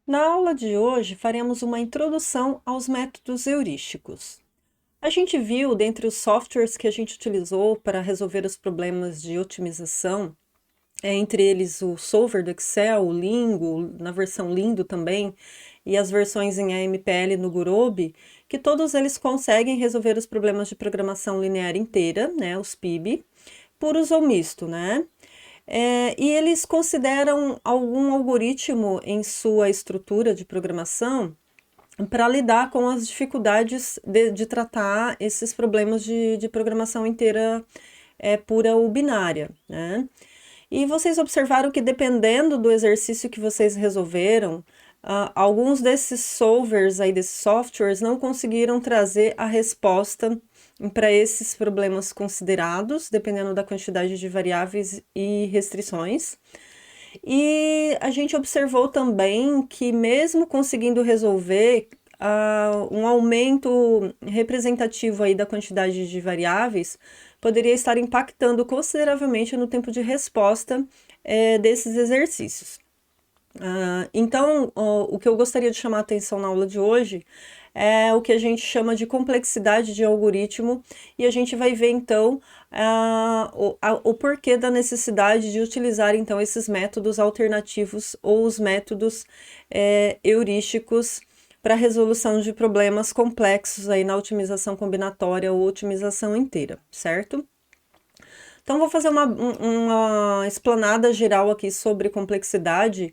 Na aula de hoje, faremos uma introdução aos métodos heurísticos. A gente viu, dentre os softwares que a gente utilizou para resolver os problemas de otimização, entre eles o Solver do Excel, o Lingo, na versão Lindo também, e as versões em AMPL no Gurobi, que todos eles conseguem resolver os problemas de programação linear inteira, né, os PIB, puros ou misto, né? E eles consideram algum algoritmo em sua estrutura de programação para lidar com as dificuldades de tratar esses problemas de programação inteira pura ou binária, né? E vocês observaram que dependendo do exercício que vocês resolveram, alguns desses solvers aí, desses softwares, não conseguiram trazer a resposta para esses problemas considerados, dependendo da quantidade de variáveis e restrições. E a gente observou também que mesmo conseguindo resolver um aumento representativo aí da quantidade de variáveis, poderia estar impactando consideravelmente no tempo de resposta desses exercícios. Então, o que eu gostaria de chamar a atenção na aula de hoje é o que a gente chama de complexidade de algoritmo, e a gente vai ver então o porquê da necessidade de utilizar então esses métodos alternativos ou os métodos heurísticos para resolução de problemas complexos aí na otimização combinatória ou otimização inteira, certo? Então, vou fazer uma explanada geral aqui sobre complexidade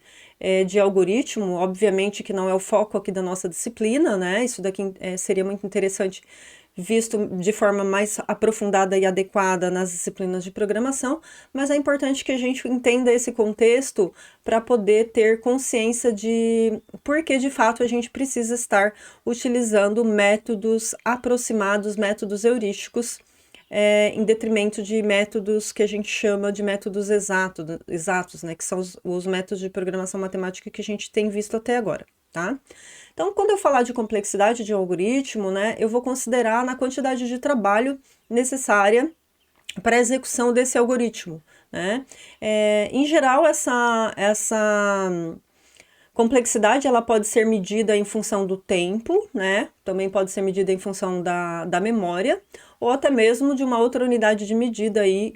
de algoritmo. Obviamente que não é o foco aqui da nossa disciplina, né? Isso daqui seria muito interessante visto de forma mais aprofundada e adequada nas disciplinas de programação, mas é importante que a gente entenda esse contexto para poder ter consciência de por que de fato a gente precisa estar utilizando métodos aproximados, métodos heurísticos, em detrimento de métodos que a gente chama de métodos exatos, né, que são os métodos de programação matemática que a gente tem visto até agora, tá? Então, quando eu falar de complexidade de um algoritmo, né, eu vou considerar na quantidade de trabalho necessária para a execução desse algoritmo, né? Em geral, essa complexidade ela pode ser medida em função do tempo, né? Também pode ser medida em função da memória, ou até mesmo de uma outra unidade de medida aí,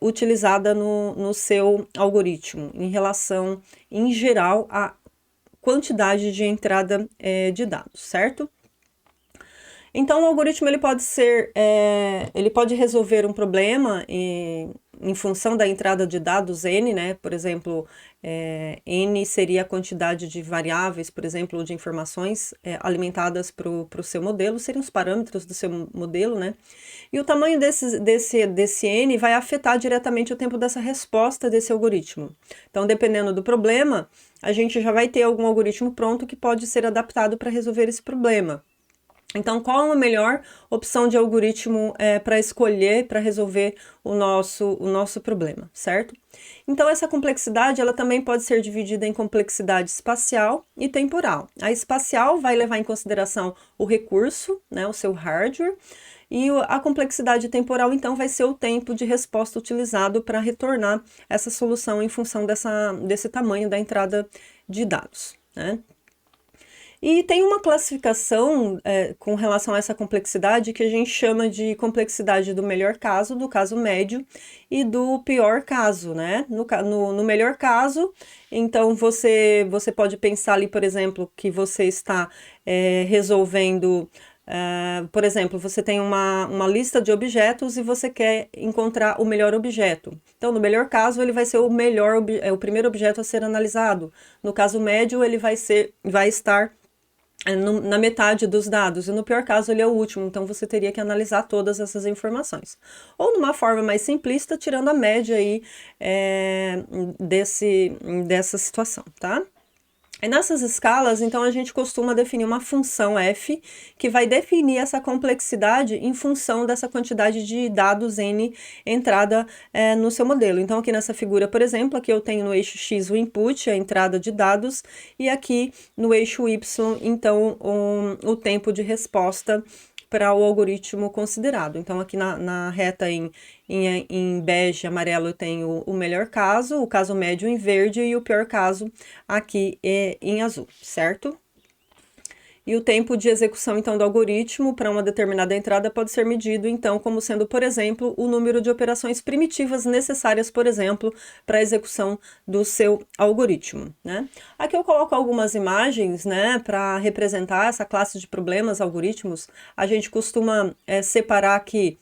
utilizada no seu algoritmo, em relação, em geral, à quantidade de entrada de dados, certo? Então, o algoritmo ele pode ser, ele pode resolver um problema em função da entrada de dados n, né? Por exemplo, n seria a quantidade de variáveis, por exemplo, ou de informações alimentadas para o seu modelo, seriam os parâmetros do seu modelo, né? E o tamanho desse n vai afetar diretamente o tempo dessa resposta desse algoritmo. Então, dependendo do problema, a gente já vai ter algum algoritmo pronto que pode ser adaptado para resolver esse problema. Então, qual a melhor opção de algoritmo para escolher para resolver o nosso problema, certo? Então, essa complexidade ela também pode ser dividida em complexidade espacial e temporal. A espacial vai levar em consideração o recurso, né, o seu hardware, e a complexidade temporal, então, vai ser o tempo de resposta utilizado para retornar essa solução em função desse tamanho da entrada de dados, né? E tem uma classificação com relação a essa complexidade que a gente chama de complexidade do melhor caso, do caso médio e do pior caso, né? No melhor caso, então você pode pensar ali, por exemplo, que você está resolvendo. Por exemplo, você tem uma lista de objetos e você quer encontrar o melhor objeto. Então, no melhor caso, ele vai ser o primeiro objeto a ser analisado. No caso médio, ele vai estar na metade dos dados, e no pior caso ele é o último, então você teria que analisar todas essas informações. Ou numa forma mais simplista, tirando a média aí dessa situação, tá? E nessas escalas, então, a gente costuma definir uma função f que vai definir essa complexidade em função dessa quantidade de dados n entrada no seu modelo. Então, aqui nessa figura, por exemplo, aqui eu tenho no eixo x o input, a entrada de dados, e aqui no eixo y, então, o tempo de resposta para o algoritmo considerado. Então, aqui na reta em bege amarelo eu tenho o melhor caso, o caso médio em verde e o pior caso aqui em azul, certo? E o tempo de execução, então, do algoritmo para uma determinada entrada pode ser medido, então, como sendo, por exemplo, o número de operações primitivas necessárias, por exemplo, para a execução do seu algoritmo, né? Aqui eu coloco algumas imagens, né, para representar essa classe de problemas, algoritmos. A gente costuma separar aqui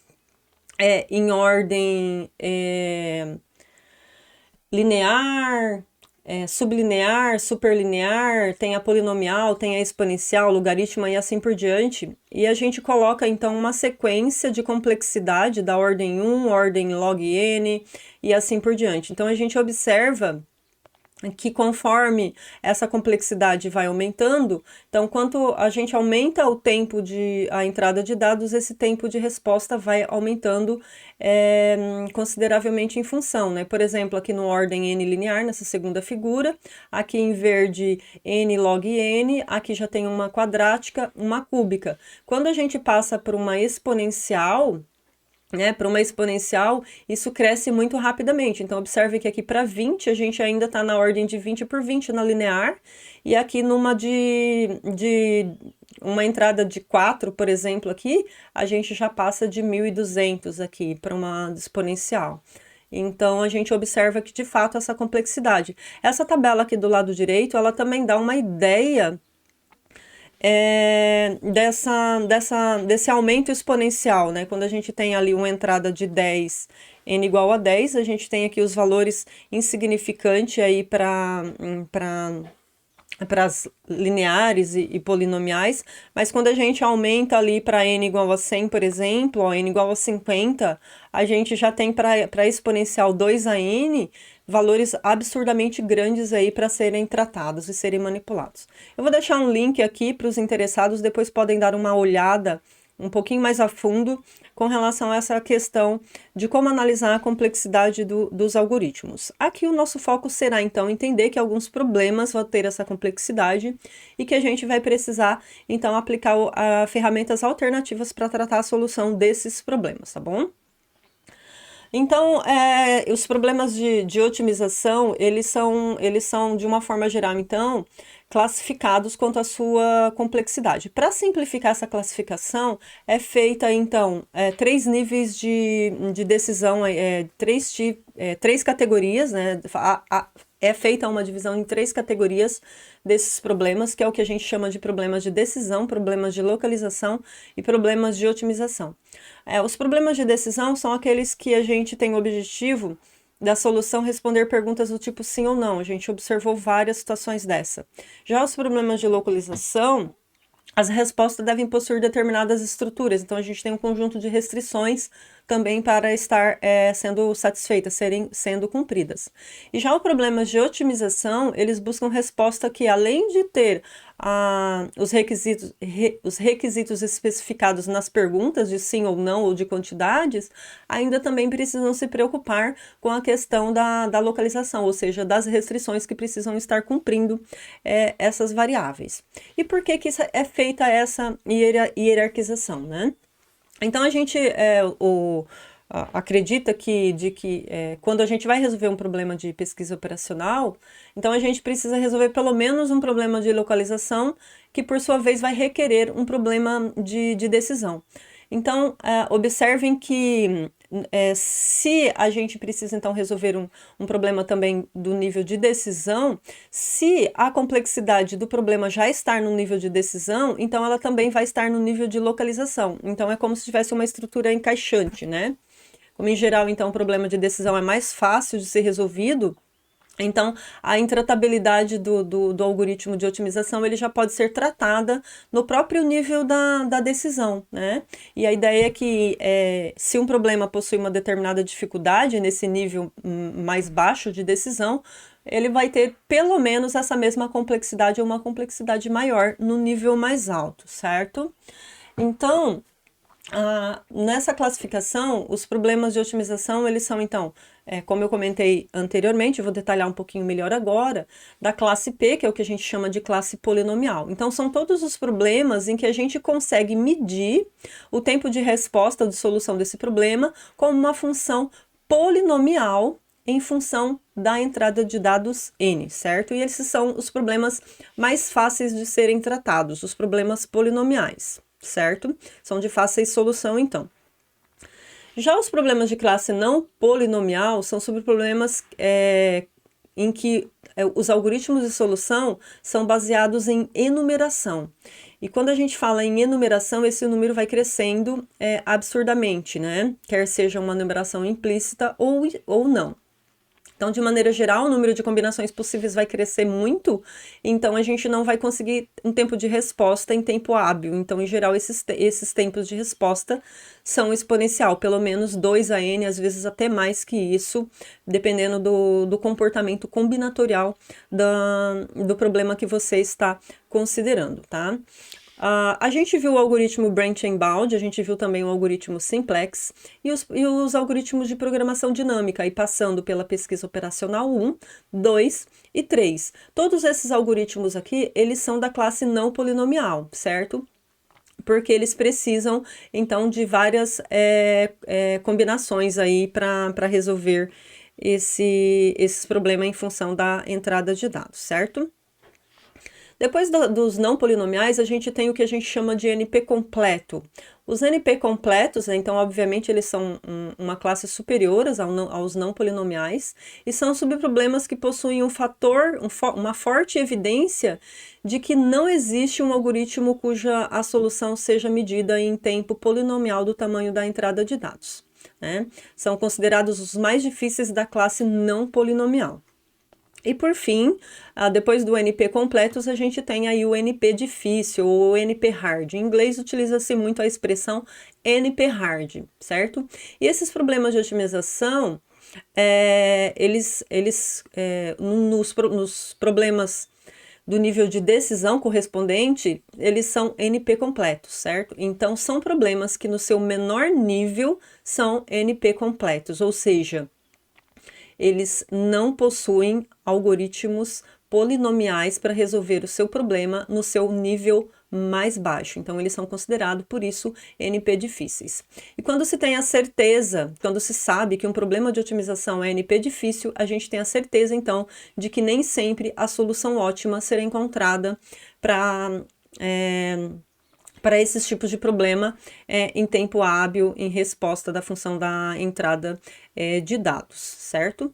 em ordem linear, sublinear, superlinear, tem a polinomial, tem a exponencial, logaritma e assim por diante. E a gente coloca então uma sequência de complexidade da ordem 1, ordem log n e assim por diante. Então a gente observa que conforme essa complexidade vai aumentando, então quanto a gente aumenta o tempo de a entrada de dados, esse tempo de resposta vai aumentando consideravelmente em função, né? Por exemplo, aqui no ordem n linear, nessa segunda figura, aqui em verde n log n, aqui já tem uma quadrática, uma cúbica. Quando a gente passa por uma exponencial, né, para uma exponencial, isso cresce muito rapidamente. Então, observe que aqui para 20, a gente ainda está na ordem de 20 por 20 na linear, e aqui numa de uma entrada de 4, por exemplo, aqui, a gente já passa de 1.200 aqui para uma exponencial. Então, a gente observa que, de fato, essa complexidade. Essa tabela aqui do lado direito, ela também dá uma ideia desse aumento exponencial, né? Quando a gente tem ali uma entrada de 10, n igual a 10, a gente tem aqui os valores insignificantes aí para as lineares e polinomiais, mas quando a gente aumenta ali para n igual a 100, por exemplo, ó, n igual a 50, a gente já tem para exponencial 2 a n valores absurdamente grandes aí para serem tratados e serem manipulados. Eu vou deixar um link aqui para os interessados, depois podem dar uma olhada um pouquinho mais a fundo com relação a essa questão de como analisar a complexidade dos algoritmos. Aqui o nosso foco será, então, entender que alguns problemas vão ter essa complexidade e que a gente vai precisar, então, aplicar ferramentas alternativas para tratar a solução desses problemas, tá bom? Então, os problemas de otimização, eles são, de uma forma geral, então, classificados quanto à sua complexidade. Para simplificar essa classificação, é feita, então, 3 níveis de decisão, 3 categorias, né? É feita uma divisão em 3 categorias desses problemas, que é o que a gente chama de problemas de decisão, problemas de localização e problemas de otimização. Os problemas de decisão são aqueles que a gente tem o objetivo da solução responder perguntas do tipo sim ou não. A gente observou várias situações dessa. Já os problemas de localização, as respostas devem possuir determinadas estruturas, então a gente tem um conjunto de restrições também para estar sendo satisfeitas, sendo cumpridas. E já os problemas de otimização, eles buscam resposta que, além de ter os requisitos especificados nas perguntas de sim ou não ou de quantidades, ainda também precisam se preocupar com a questão da localização, ou seja, das restrições que precisam estar cumprindo essas variáveis. E por que é feita essa hierarquização, né? Então, a gente acredita que quando a gente vai resolver um problema de pesquisa operacional, então a gente precisa resolver pelo menos um problema de localização, que por sua vez vai requerer um problema de decisão. Então, observem que se a gente precisa, então, resolver um problema também do nível de decisão, se a complexidade do problema já estar no nível de decisão, então ela também vai estar no nível de localização. Então, é como se tivesse uma estrutura encaixante, né? Como, em geral, então, o problema de decisão é mais fácil de ser resolvido, então, a intratabilidade do algoritmo de otimização, ele já pode ser tratada no próprio nível da decisão, né? E a ideia é que se um problema possui uma determinada dificuldade nesse nível mais baixo de decisão, ele vai ter pelo menos essa mesma complexidade ou uma complexidade maior no nível mais alto, certo? Então, Nessa classificação, os problemas de otimização, eles são, então, como eu comentei anteriormente, vou detalhar um pouquinho melhor agora, da classe P, que é o que a gente chama de classe polinomial. Então, são todos os problemas em que a gente consegue medir o tempo de resposta de solução desse problema como uma função polinomial em função da entrada de dados n, certo? E esses são os problemas mais fáceis de serem tratados, os problemas polinomiais, certo? São de fácil solução, então. Já os problemas de classe não polinomial são sobre problemas em que os algoritmos de solução são baseados em enumeração. E quando a gente fala em enumeração, esse número vai crescendo absurdamente, né? Quer seja uma numeração implícita ou não. Então, de maneira geral, o número de combinações possíveis vai crescer muito, então a gente não vai conseguir um tempo de resposta em tempo hábil. Então, em geral, esses tempos de resposta são exponencial, pelo menos 2 a n, às vezes até mais que isso, dependendo do comportamento combinatorial do problema que você está considerando, tá? A gente viu o algoritmo Branch and Bound, a gente viu também o algoritmo Simplex e os algoritmos de programação dinâmica, aí passando pela pesquisa operacional 1, 2 e 3. Todos esses algoritmos aqui, eles são da classe não polinomial, certo? Porque eles precisam, então, de várias combinações aí para resolver esses problemas em função da entrada de dados, certo? Depois dos não polinomiais, a gente tem o que a gente chama de NP completo. Os NP completos, né, então, obviamente, eles são uma classe superior aos não polinomiais e são subproblemas que possuem uma forte evidência de que não existe um algoritmo cuja a solução seja medida em tempo polinomial do tamanho da entrada de dados, né? São considerados os mais difíceis da classe não polinomial. E por fim, depois do NP completos, a gente tem aí o NP difícil ou NP hard. Em inglês utiliza-se muito a expressão NP hard, certo? E esses problemas de otimização, nos problemas do nível de decisão correspondente, eles são NP completos, certo? Então, são problemas que no seu menor nível são NP completos, ou seja, eles não possuem algoritmos polinomiais para resolver o seu problema no seu nível mais baixo. Então, eles são considerados, por isso, NP difíceis. E quando se tem a certeza, quando se sabe que um problema de otimização é NP difícil, a gente tem a certeza, então, de que nem sempre a solução ótima será encontrada para esses tipos de problema em tempo hábil, em resposta da função da entrada de dados, certo?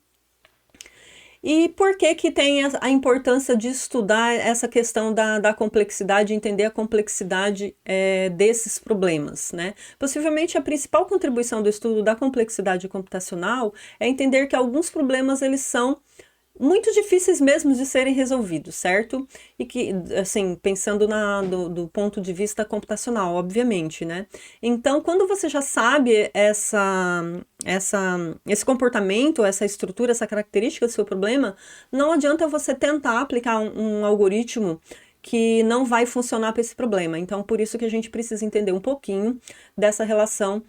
E por que tem a importância de estudar essa questão da complexidade, entender a complexidade desses problemas, né? Possivelmente a principal contribuição do estudo da complexidade computacional é entender que alguns problemas eles são muito difíceis mesmo de serem resolvidos, certo? E que, assim, pensando do ponto de vista computacional, obviamente, né? Então, quando você já sabe esse comportamento, essa estrutura, essa característica do seu problema, não adianta você tentar aplicar um algoritmo que não vai funcionar para esse problema. Então, por isso que a gente precisa entender um pouquinho dessa relação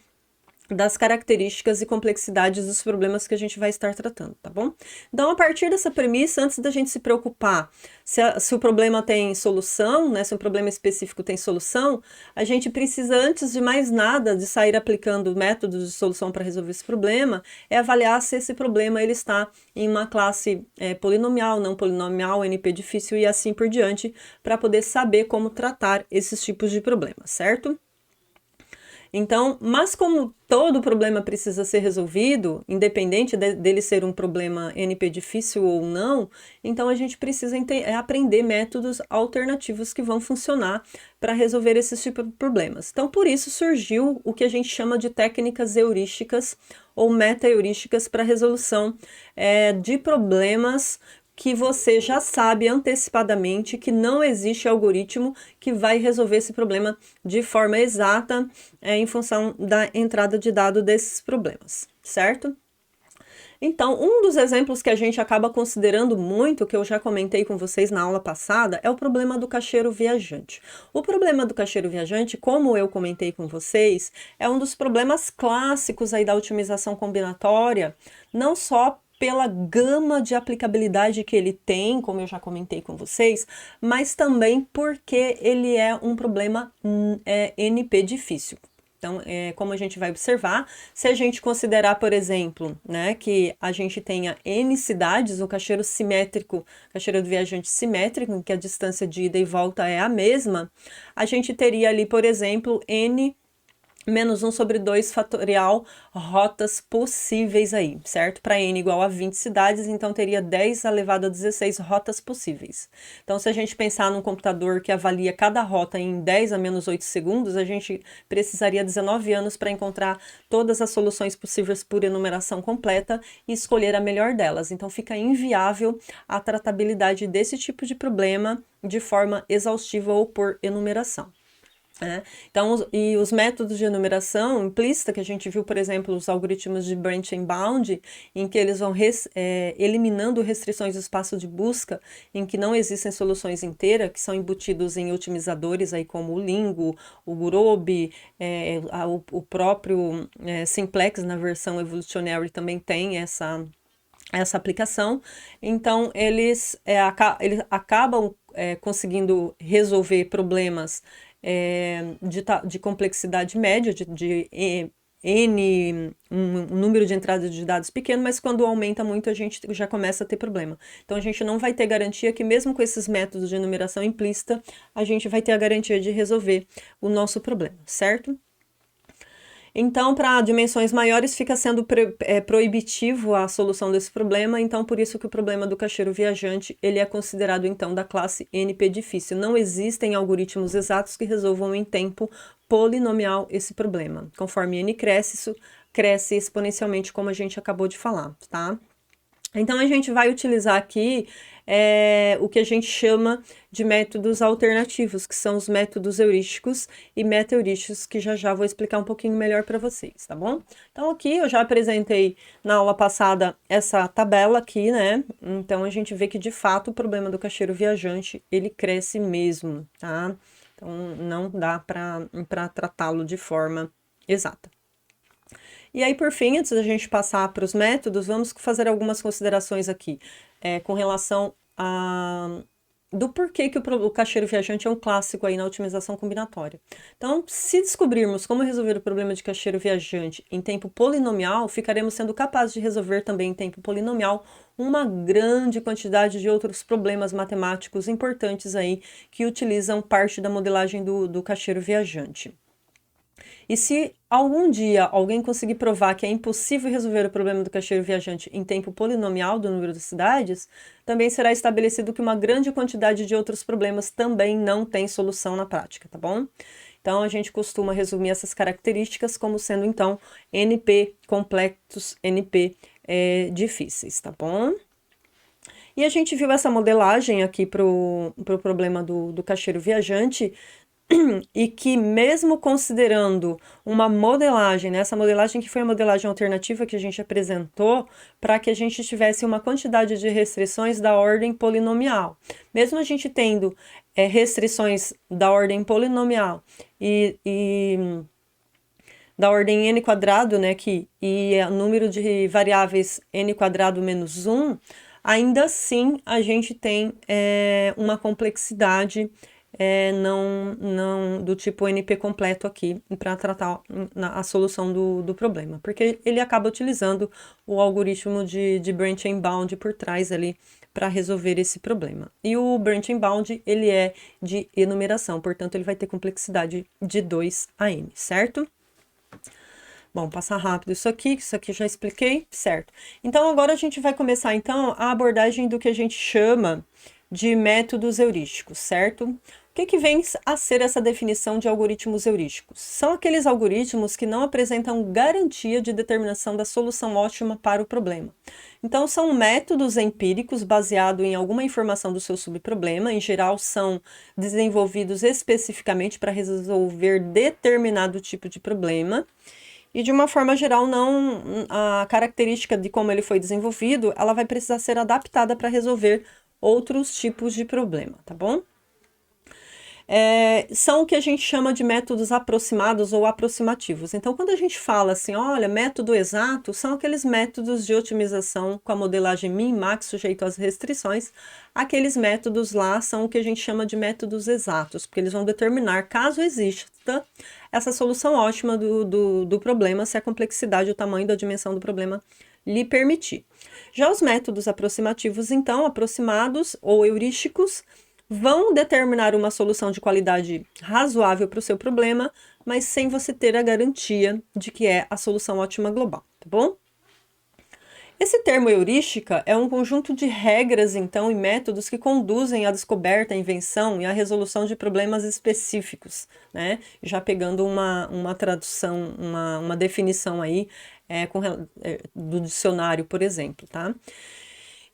das características e complexidades dos problemas que a gente vai estar tratando, tá bom? Então, a partir dessa premissa, antes da gente se preocupar se o problema tem solução, né, se um problema específico tem solução, a gente precisa, antes de mais nada, de sair aplicando métodos de solução para resolver esse problema, avaliar se esse problema ele está em uma classe polinomial, não polinomial, NP difícil e assim por diante, para poder saber como tratar esses tipos de problemas, certo? Então, mas como todo problema precisa ser resolvido, independente dele ser um problema NP difícil ou não, então a gente precisa aprender métodos alternativos que vão funcionar para resolver esses tipos de problemas. Então, por isso surgiu o que a gente chama de técnicas heurísticas ou meta-heurísticas para resolução de problemas que você já sabe antecipadamente que não existe algoritmo que vai resolver esse problema de forma exata em função da entrada de dado desses problemas, certo? Então, um dos exemplos que a gente acaba considerando muito, que eu já comentei com vocês na aula passada, é o problema do caixeiro viajante. O problema do caixeiro viajante, como eu comentei com vocês, é um dos problemas clássicos aí da otimização combinatória, não só pela gama de aplicabilidade que ele tem, como eu já comentei com vocês, mas também porque ele é um problema NP difícil. Então, como a gente vai observar, se a gente considerar, por exemplo, né, que a gente tenha N cidades, o caixeiro simétrico, caixeiro do viajante simétrico, em que a distância de ida e volta é a mesma, a gente teria ali, por exemplo, N menos 1 sobre 2 fatorial rotas possíveis aí, certo? Para n igual a 20 cidades, então teria 10 elevado a 16 rotas possíveis. Então, se a gente pensar num computador que avalia cada rota em 10 a menos 8 segundos, a gente precisaria 19 anos para encontrar todas as soluções possíveis por enumeração completa e escolher a melhor delas. Então, fica inviável a tratabilidade desse tipo de problema de forma exaustiva ou por enumeração. Então, os métodos de enumeração implícita, que a gente viu, por exemplo, os algoritmos de branch and bound, em que eles vão eliminando restrições do espaço de busca, em que não existem soluções inteiras, que são embutidos em otimizadores, aí, como o Lingo, o Gurobi, o próprio Simplex, na versão Evolutionary, também tem essa aplicação. Então, eles acabam conseguindo resolver problemas de complexidade média, de um número de entradas de dados pequeno, mas quando aumenta muito a gente já começa a ter problema. Então a gente não vai ter garantia que mesmo com esses métodos de enumeração implícita, a gente vai ter a garantia de resolver o nosso problema, certo? Então, para dimensões maiores, fica sendo proibitivo a solução desse problema, então por isso que o problema do caixeiro viajante, ele é considerado, então, da classe NP difícil. Não existem algoritmos exatos que resolvam em tempo polinomial esse problema. Conforme n cresce, isso cresce exponencialmente, como a gente acabou de falar, tá? Então, a gente vai utilizar aqui o que a gente chama de métodos alternativos, que são os métodos heurísticos e meta-heurísticos, que já vou explicar um pouquinho melhor para vocês, tá bom? Então, aqui eu já apresentei na aula passada essa tabela aqui, né? Então, a gente vê que, de fato, o problema do caixeiro viajante, ele cresce mesmo, tá? Então, não dá para tratá-lo de forma exata. E aí, por fim, antes da gente passar para os métodos, vamos fazer algumas considerações aqui com relação do porquê que o caixeiro viajante é um clássico aí na otimização combinatória. Então, se descobrirmos como resolver o problema de caixeiro viajante em tempo polinomial, ficaremos sendo capazes de resolver também em tempo polinomial uma grande quantidade de outros problemas matemáticos importantes aí que utilizam parte da modelagem do caixeiro viajante. E se algum dia alguém conseguir provar que é impossível resolver o problema do caixeiro viajante em tempo polinomial do número de cidades, também será estabelecido que uma grande quantidade de outros problemas também não tem solução na prática, tá bom? Então, a gente costuma resumir essas características como sendo, então, NP complexos, NP difíceis, tá bom? E a gente viu essa modelagem aqui para o problema do caixeiro viajante, e que mesmo considerando uma modelagem, né, essa modelagem que foi a modelagem alternativa que a gente apresentou, para que a gente tivesse uma quantidade de restrições da ordem polinomial. Mesmo a gente tendo restrições da ordem polinomial e da ordem n quadrado, né, e o número de variáveis n quadrado menos 1, ainda assim a gente tem uma complexidade não do tipo NP completo aqui para tratar a solução do problema, porque ele acaba utilizando o algoritmo de branch and bound por trás ali para resolver esse problema. E o branch and bound, ele é de enumeração, portanto ele vai ter complexidade de 2 a n, certo? Bom, passar rápido isso aqui já expliquei, certo? Então, agora a gente vai começar, então, a abordagem do que a gente chama de métodos heurísticos, certo? O que vem a ser essa definição de algoritmos heurísticos? São aqueles algoritmos que não apresentam garantia de determinação da solução ótima para o problema. Então, são métodos empíricos baseados em alguma informação do seu subproblema, em geral são desenvolvidos especificamente para resolver determinado tipo de problema, e de uma forma geral não a característica de como ele foi desenvolvido, ela vai precisar ser adaptada para resolver outros tipos de problema, tá bom? São o que a gente chama de métodos aproximados ou aproximativos. Então, quando a gente fala assim, olha, método exato, são aqueles métodos de otimização com a modelagem min-max sujeito às restrições. Aqueles métodos lá são o que a gente chama de métodos exatos, porque eles vão determinar, caso exista, essa solução ótima do problema, se a complexidade, o tamanho da dimensão do problema lhe permitir. Já os métodos aproximativos, então, aproximados ou heurísticos, vão determinar uma solução de qualidade razoável para o seu problema, mas sem você ter a garantia de que é a solução ótima global, tá bom? Esse termo heurística é um conjunto de regras, então, e métodos que conduzem à descoberta, à invenção e à resolução de problemas específicos, né? Já pegando uma tradução, uma definição aí do dicionário, por exemplo, tá?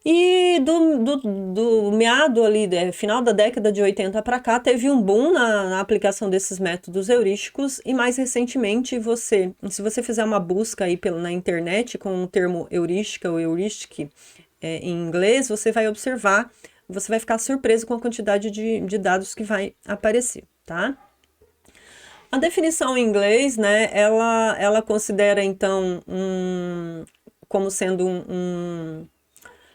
E do meado ali, final da década de 80 para cá, teve um boom na aplicação desses métodos heurísticos e mais recentemente se você fizer uma busca aí na internet com o termo heurística ou heuristic em inglês, você vai observar, você vai ficar surpreso com a quantidade de dados que vai aparecer, tá? A definição em inglês, né, ela considera então como sendo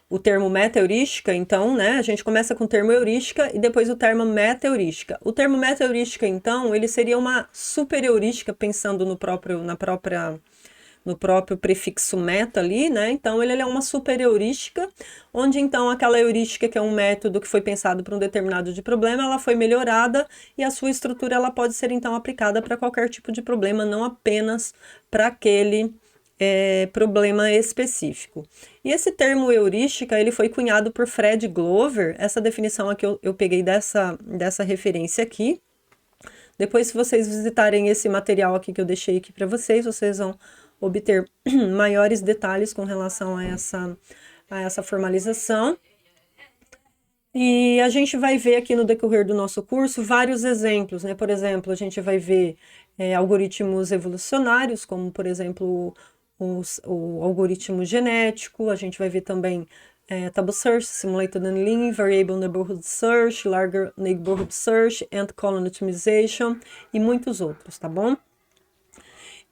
o termo meta-heurística, então, né, a gente começa com o termo heurística e depois o termo meta-heurística. O termo meta-heurística, então, ele seria uma super-heurística, pensando no próprio prefixo meta ali, né, então ele é uma super-heurística, onde então aquela heurística, que é um método que foi pensado para um determinado de problema, ela foi melhorada e a sua estrutura ela pode ser então aplicada para qualquer tipo de problema, não apenas para aquele problema específico. E esse termo heurística, ele foi cunhado por Fred Glover, essa definição aqui eu peguei dessa referência aqui. Depois, se vocês visitarem esse material aqui que eu deixei aqui para vocês vão obter maiores detalhes com relação a essa formalização. E a gente vai ver aqui no decorrer do nosso curso vários exemplos, né? Por exemplo, a gente vai ver algoritmos evolucionários, como, por exemplo, o algoritmo genético, a gente vai ver também Table Search, Simulated Annealing, Variable Neighborhood Search, Larger Neighborhood Search, and Column Optimization e muitos outros, tá bom?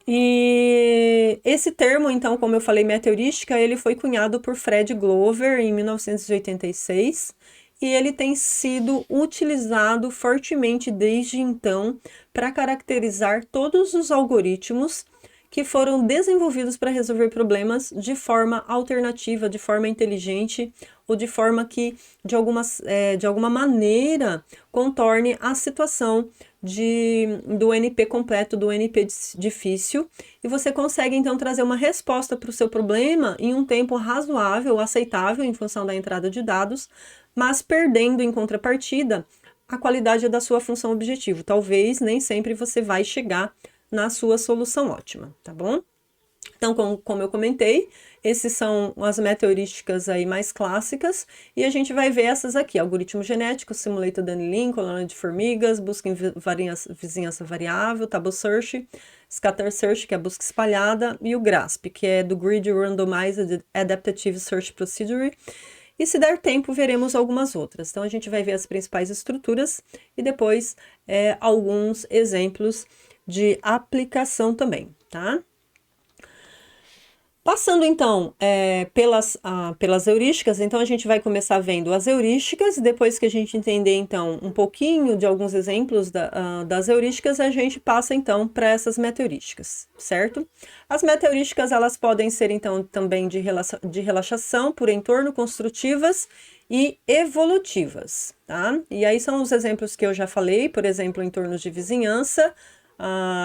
E esse termo, então, como eu falei, meta-heurística, ele foi cunhado por Fred Glover em 1986 e ele tem sido utilizado fortemente desde então para caracterizar todos os algoritmos que foram desenvolvidos para resolver problemas de forma alternativa, de forma inteligente, ou de forma que, de alguma maneira, contorne a situação do NP completo, do NP difícil, e você consegue, então, trazer uma resposta para o seu problema em um tempo razoável, aceitável, em função da entrada de dados, mas perdendo, em contrapartida, a qualidade da sua função objetivo. Talvez nem sempre você vai chegar na sua solução ótima, tá bom? Então, como eu comentei, esses são as meta-heurísticas aí mais clássicas, e a gente vai ver essas aqui: algoritmo genético, Simulated Annealing, colônia de formigas, busca em vizinhança variável, Table Search, Scatter Search, que é a busca espalhada, e o GRASP, que é do Grid Randomized Adaptive Search Procedure. E se der tempo, veremos algumas outras. Então, a gente vai ver as principais estruturas e depois alguns exemplos de aplicação também, tá? Passando, então, pelas heurísticas, então a gente vai começar vendo as heurísticas, e depois que a gente entender, então, um pouquinho de alguns exemplos das heurísticas, a gente passa, então, para essas meta-heurísticas, certo? As meta-heurísticas, elas podem ser, então, também de relaxação por entorno, construtivas e evolutivas, tá? E aí são os exemplos que eu já falei, por exemplo, entornos de vizinhança,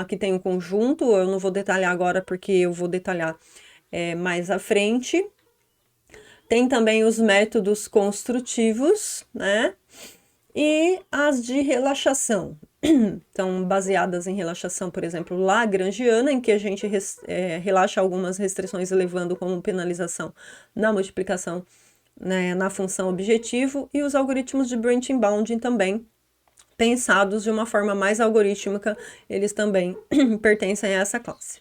que tem um conjunto, eu não vou detalhar agora porque eu vou detalhar mais à frente. Tem também os métodos construtivos, né? E as de relaxação. Então, baseadas em relaxação, por exemplo, lagrangiana, em que a gente relaxa algumas restrições, levando como penalização na multiplicação, né, na função objetivo, e os algoritmos de branching bounding também, pensados de uma forma mais algorítmica, eles também pertencem a essa classe.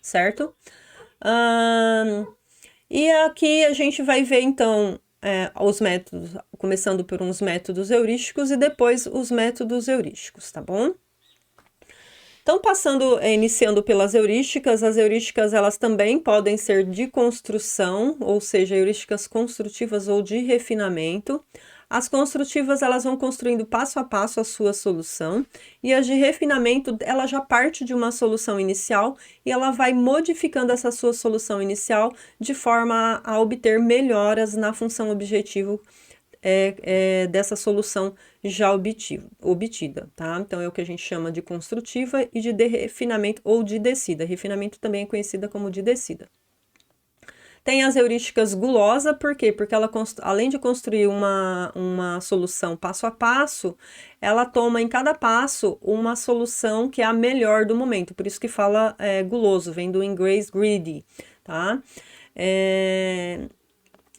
certo? E aqui a gente vai ver, então, os métodos, começando por uns métodos heurísticos e depois os métodos heurísticos, tá bom? Então, iniciando pelas heurísticas, as heurísticas elas também podem ser de construção, ou seja, heurísticas construtivas ou de refinamento. As construtivas elas vão construindo passo a passo a sua solução, e as de refinamento ela já parte de uma solução inicial e ela vai modificando essa sua solução inicial de forma a obter melhoras na função objetivo dessa solução já obtida, tá? Então, é o que a gente chama de construtiva e de refinamento ou de descida. Refinamento também é conhecida como de descida. Tem as heurísticas gulosa, por quê? Porque ela, além de construir uma solução passo a passo, ela toma em cada passo uma solução que é a melhor do momento. Por isso que fala guloso, vem do inglês greedy, tá?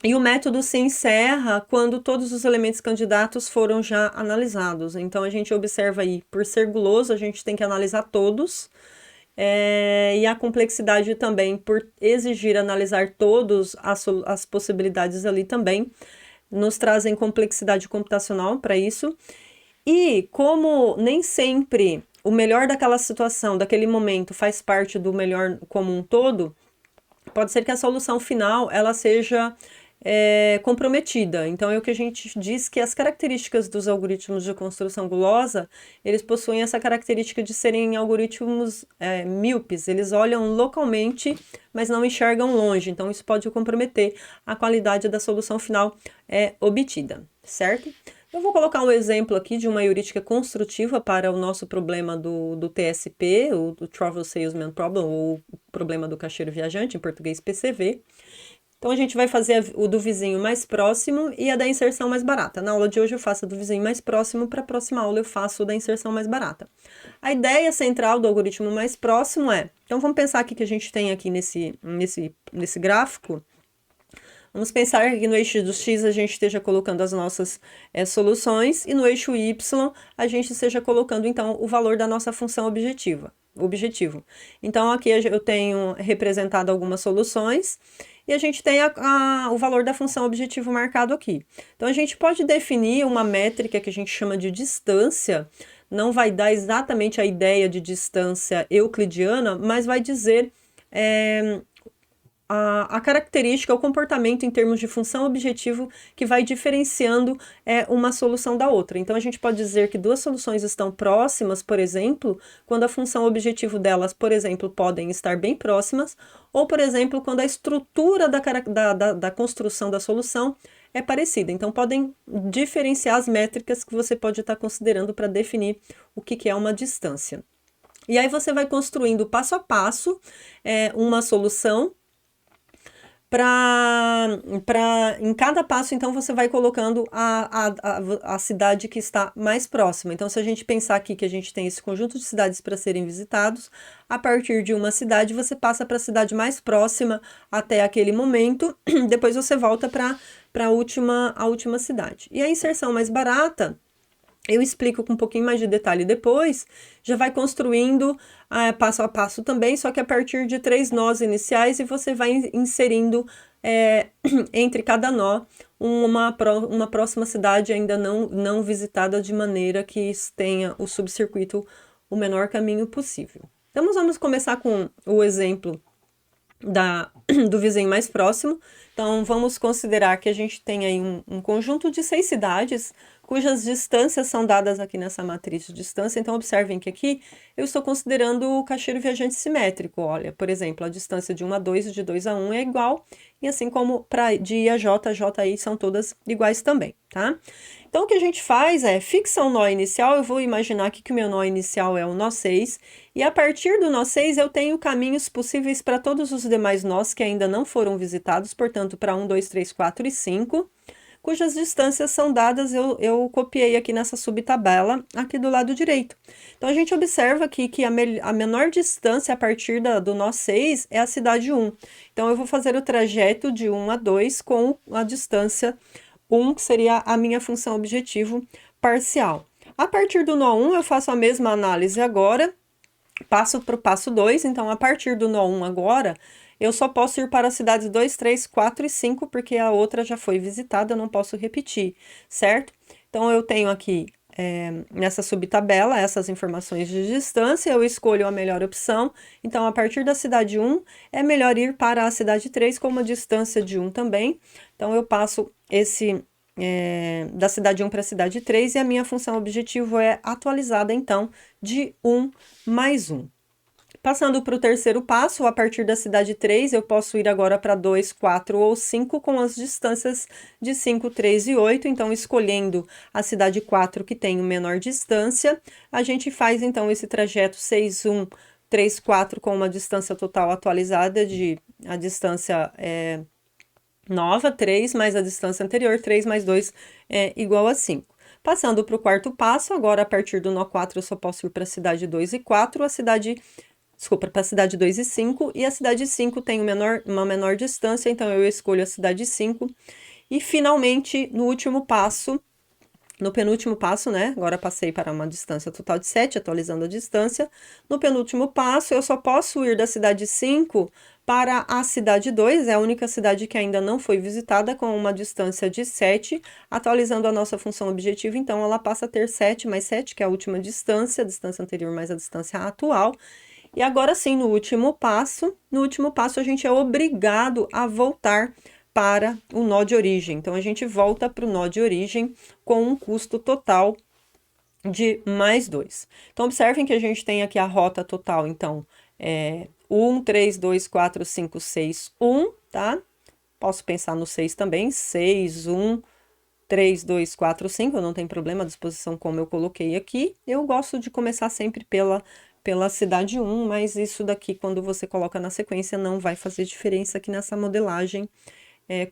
E o método se encerra quando todos os elementos candidatos foram já analisados. Então, a gente observa aí, por ser guloso, a gente tem que analisar todos. E a complexidade também, por exigir analisar todas as possibilidades ali também, nos trazem complexidade computacional para isso. E como nem sempre o melhor daquela situação, daquele momento, faz parte do melhor como um todo, pode ser que a solução final ela seja comprometida. Então, é o que a gente diz que as características dos algoritmos de construção gulosa, eles possuem essa característica de serem algoritmos míopes, eles olham localmente, mas não enxergam longe, então isso pode comprometer a qualidade da solução final obtida, certo? Eu vou colocar um exemplo aqui de uma heurística construtiva para o nosso problema do TSP, do Travel Salesman Problem, ou problema do caixeiro viajante, em português PCV. Então, a gente vai fazer o do vizinho mais próximo e a da inserção mais barata. Na aula de hoje eu faço a do vizinho mais próximo, para a próxima aula eu faço o da inserção mais barata. A ideia central do algoritmo mais próximo então vamos pensar aqui que a gente tem aqui nesse gráfico, vamos pensar que no eixo do X a gente esteja colocando as nossas soluções e no eixo Y a gente esteja colocando, então, o valor da nossa função objetivo. Então, aqui eu tenho representado algumas soluções e a gente tem o valor da função objetivo marcado aqui. Então, a gente pode definir uma métrica que a gente chama de distância, não vai dar exatamente a ideia de distância euclidiana, mas vai dizer a característica, o comportamento em termos de função objetivo que vai diferenciando uma solução da outra. Então, a gente pode dizer que duas soluções estão próximas, por exemplo, quando a função objetivo delas, por exemplo, podem estar bem próximas, ou, por exemplo, quando a estrutura da construção da solução é parecida. Então, podem diferenciar as métricas que você pode estar considerando para definir o que é uma distância. E aí, você vai construindo passo a passo uma solução. Em cada passo, então, você vai colocando a cidade que está mais próxima. Então, se a gente pensar aqui que a gente tem esse conjunto de cidades para serem visitados, a partir de uma cidade, você passa para a cidade mais próxima até aquele momento, depois você volta para a última cidade. E a inserção mais barata, eu explico com um pouquinho mais de detalhe depois, já vai construindo passo a passo também, só que a partir de 3 nós iniciais e você vai inserindo entre cada nó uma próxima cidade ainda não visitada, de maneira que tenha o subcircuito o menor caminho possível. Então, nós vamos começar com o exemplo do vizinho mais próximo. Então, vamos considerar que a gente tem aí um conjunto de 6 cidades, cujas distâncias são dadas aqui nessa matriz de distância. Então, observem que aqui eu estou considerando o caixeiro viajante simétrico. Olha, por exemplo, a distância de 1 a 2 e de 2 a 1 é igual, e assim como de I a J, J e I são todas iguais também, tá? Então, o que a gente faz fixa um nó inicial. Eu vou imaginar aqui que o meu nó inicial é o nó 6, e a partir do nó 6 eu tenho caminhos possíveis para todos os demais nós que ainda não foram visitados, portanto, para 1, 2, 3, 4 e 5, cujas distâncias são dadas, eu copiei aqui nessa subtabela, aqui do lado direito. Então, a gente observa aqui que a menor distância a partir do nó 6 é a cidade 1. Então, eu vou fazer o trajeto de 1 a 2 com a distância 1, que seria a minha função objetivo parcial. A partir do nó 1, eu faço a mesma análise agora, Passo para o passo 2, então a partir do nó 1 agora, eu só posso ir para as cidades 2, 3, 4 e 5, porque a outra já foi visitada, eu não posso repetir, certo? Então, eu tenho aqui, nessa subtabela, essas informações de distância, eu escolho a melhor opção. Então, a partir da cidade 1, é melhor ir para a cidade 3 com uma distância de 1 também. Então, eu passo da cidade 1 para a cidade 3 e a minha função objetivo é atualizada, então, de 1 mais 1. Passando para o terceiro passo, a partir da cidade 3, eu posso ir agora para 2, 4 ou 5 com as distâncias de 5, 3 e 8. Então, escolhendo a cidade 4, que tem o menor distância, a gente faz, então, esse trajeto 6, 1, 3, 4 com uma distância total atualizada a distância nova, 3, mais a distância anterior, 3 mais 2 é igual a 5. Passando para o quarto passo, agora a partir do nó 4 eu só posso ir para a cidade 2 e 4, para a cidade 2 e 5, e a cidade 5 tem uma menor distância, então eu escolho a cidade 5. E finalmente, no penúltimo passo, né? Agora passei para uma distância total de 7, atualizando a distância. No penúltimo passo, eu só posso ir da cidade 5 para a cidade 2, é a única cidade que ainda não foi visitada, com uma distância de 7, atualizando a nossa função objetiva, então ela passa a ter 7 mais 7, que é a última distância, a distância anterior mais a distância atual. E agora sim, no último passo a gente é obrigado a voltar para o nó de origem. Então, a gente volta para o nó de origem com um custo total de mais 2. Então, observem que a gente tem aqui a rota total, então, 1, 3, 2, 4, 5, 6, 1, tá? Posso pensar no 6 também, 6, 1, 3, 2, 4, 5, não tem problema a disposição como eu coloquei aqui. Eu gosto de começar sempre pela cidade 1, mas isso daqui, quando você coloca na sequência, não vai fazer diferença aqui nessa modelagem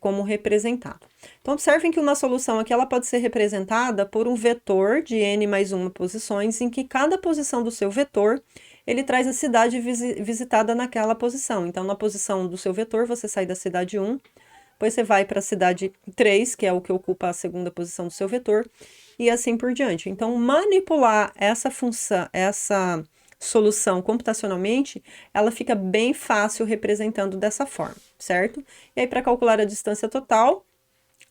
como representado. Então, observem que uma solução aqui, ela pode ser representada por um vetor de n mais 1 posições, em que cada posição do seu vetor, ele traz a cidade visitada naquela posição. Então, na posição do seu vetor, você sai da cidade 1, depois você vai para a cidade 3, que é o que ocupa a segunda posição do seu vetor, e assim por diante. Então, manipular essa função, essa solução computacionalmente, ela fica bem fácil representando dessa forma, certo? E aí, para calcular a distância total,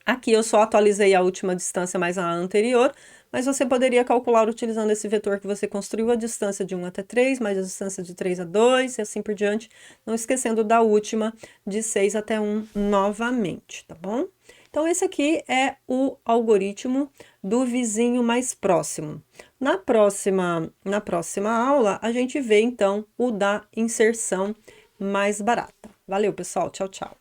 aqui eu só atualizei a última distância mais a anterior, mas você poderia calcular utilizando esse vetor que você construiu a distância de 1 até 3, mais a distância de 3 a 2, e assim por diante, não esquecendo da última de 6 até 1 novamente, tá bom? Então, esse aqui é o algoritmo do vizinho mais próximo. Na próxima aula, a gente vê, então, o da inserção mais barata. Valeu, pessoal. Tchau, tchau.